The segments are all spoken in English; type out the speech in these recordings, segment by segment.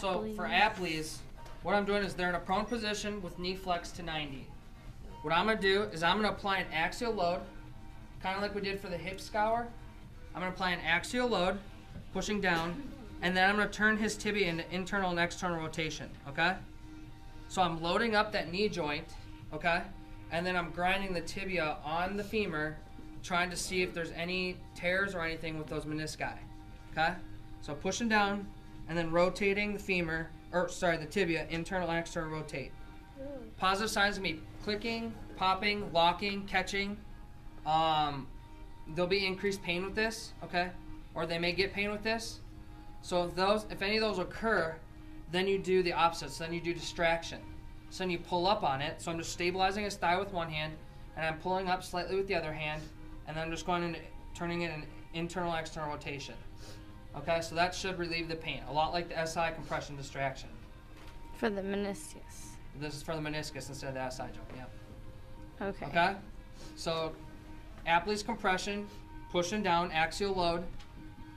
So for Apleys, what I'm doing is they're in a prone position with knee flex to 90. What I'm going to do is I'm going to apply an axial load, kind of like we did for the hip scour. I'm going to apply an axial load, pushing down, and then I'm going to turn his tibia into internal and external rotation, okay? So I'm loading up that knee joint, okay? And then I'm grinding the tibia on the femur, trying to see if there's any tears or anything with those menisci, okay? So pushing down and then rotating the femur, the tibia, internal and external rotate. Positive signs can be clicking, popping, locking, catching. There'll be increased pain with this, okay? Or they may get pain with this. So if any of those occur, then you do the opposite. So then you do distraction. So then you pull up on it. So I'm just stabilizing his thigh with one hand, and I'm pulling up slightly with the other hand, and then I'm just going into turning it an internal and external rotation. Okay, so that should relieve the pain. A lot like the SI compression distraction. For the meniscus. This is for the meniscus instead of the SI joint, yep. Okay. Okay? So Apleys compression, pushing down, axial load,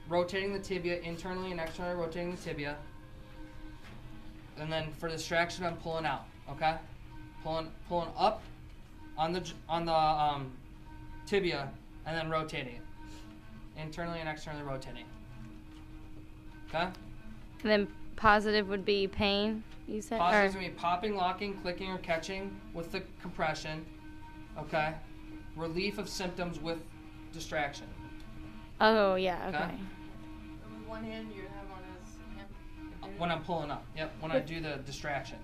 rotating the tibia internally and externally, rotating the tibia. And then for distraction, I'm pulling out, okay? Pulling up on the tibia and then rotating it. Internally and externally rotating. Okay? And then positive would be pain, you said? Positive is going to be popping, locking, clicking, or catching with the compression. Okay? Relief of symptoms with distraction. Oh, yeah, okay. With one hand, you have on his hand? When I'm pulling up. Yep, when I do the distraction.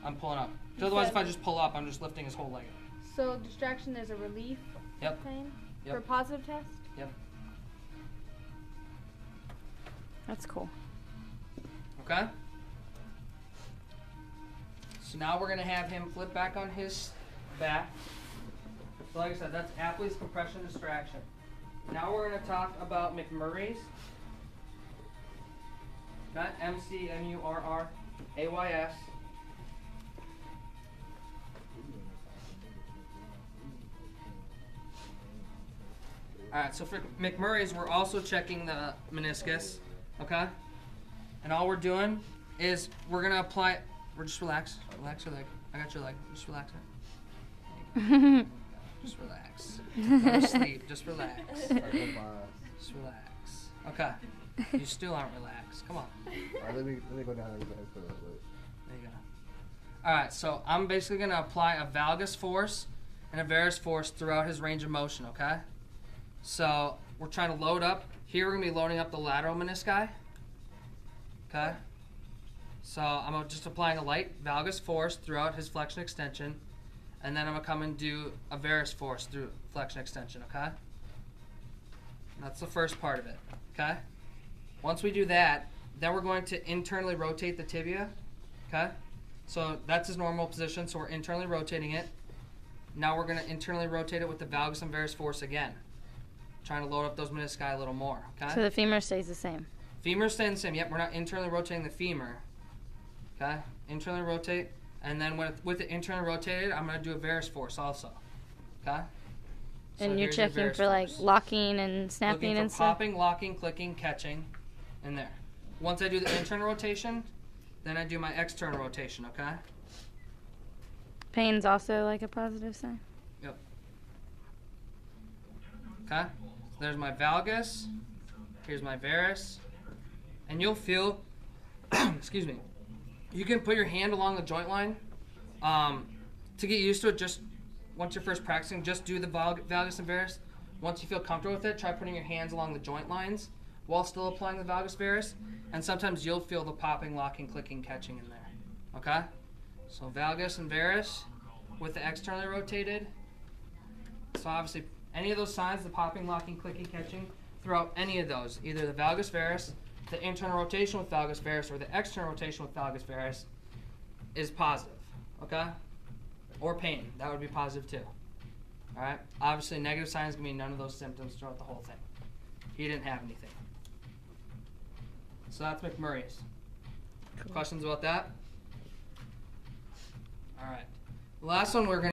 I'm pulling up. Because otherwise, if I just pull up, I'm just lifting his whole leg up. So distraction, there's a relief pain? Yep. For a positive test? Yep. That's cool. Okay? So now we're going to have him flip back on his back. So like I said, that's Apleys compression distraction. Now we're going to talk about McMurrays. Okay? McMurrays. Alright, so for McMurrays, we're also checking the meniscus. Okay? And all we're doing is we're going to apply, just relax. Relax your leg. I got your leg. Just relax it. Just relax. Go to sleep. Just relax. Just relax. Okay. You still aren't relaxed. Come on. Alright, let me go down and there you go. Alright, so I'm basically going to apply a valgus force and a varus force throughout his range of motion, okay? So we're trying to load up. Here we're going to be loading up the lateral menisci. Okay? So I'm just applying a light valgus force throughout his flexion extension. And then I'm going to come and do a varus force through flexion extension, okay? And that's the first part of it, okay? Once we do that, then we're going to internally rotate the tibia, okay? So that's his normal position, so we're internally rotating it. Now we're going to internally rotate it with the valgus and varus force again. Trying to load up those menisci a little more, okay? So the femur stays the same? Femur staying the same. Yep, we're not internally rotating the femur, okay? Internally rotate. And then with it internally rotated, I'm going to do a varus force also. Okay? So and you're checking for like locking and snapping and stuff? Popping, locking, clicking, catching in there. Once I do the internal rotation, then I do my external rotation, okay? Pain's also like a positive sign? Yep. Okay? So there's my valgus. Here's my varus. And you'll feel, excuse me, you can put your hand along the joint line. To get used to it, just once you're first practicing, just do the valgus and varus. Once you feel comfortable with it, try putting your hands along the joint lines while still applying the valgus varus. And sometimes you'll feel the popping, locking, clicking, catching in there. Okay? So valgus and varus with the externally rotated. So obviously, any of those signs, the popping, locking, clicking, catching, throughout any of those, either the valgus varus, the internal rotation with valgus varus, or the external rotation with valgus varus is positive, okay? Or pain, that would be positive too. All right? Obviously, negative signs can mean none of those symptoms throughout the whole thing. He didn't have anything. So that's McMurrays. Cool. Questions about that? All right. The last one we're going to